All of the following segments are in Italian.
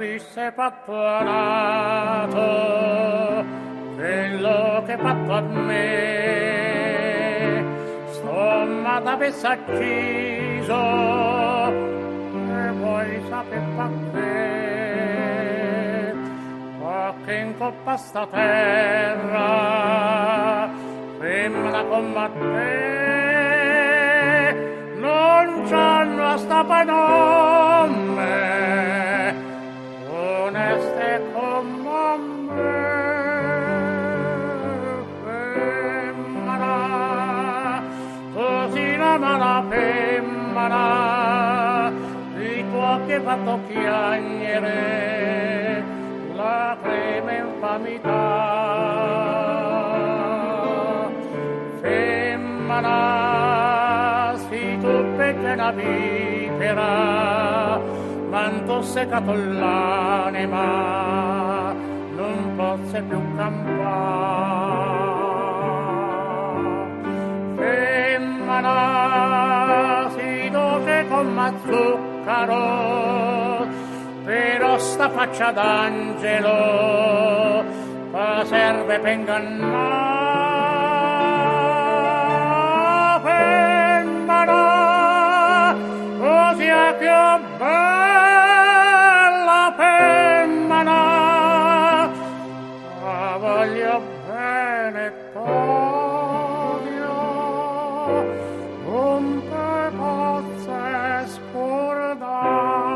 avesse pattuanato quello che fatto a me, stomato avesse acciso e poi sapeva che in coppa sta terra femmina come te non c'hanno a sta nome oneste come me. Femmina così la mala femmina di tuo che fatto chiagnere la crema infamità. Femmina, si tu perché una vipera, manto seccato l'anima, non posso più campare. Femmina, si dolce come zucchero, però sta faccia d'angelo fa serve per ingannare. Femmina, così è più bella femmina, la voglio bene Tonio, non te posso scordare.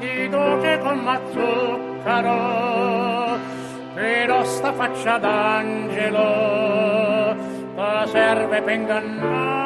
Si dolce come zucchero, però sta faccia d'angelo, ta serve per ingannare.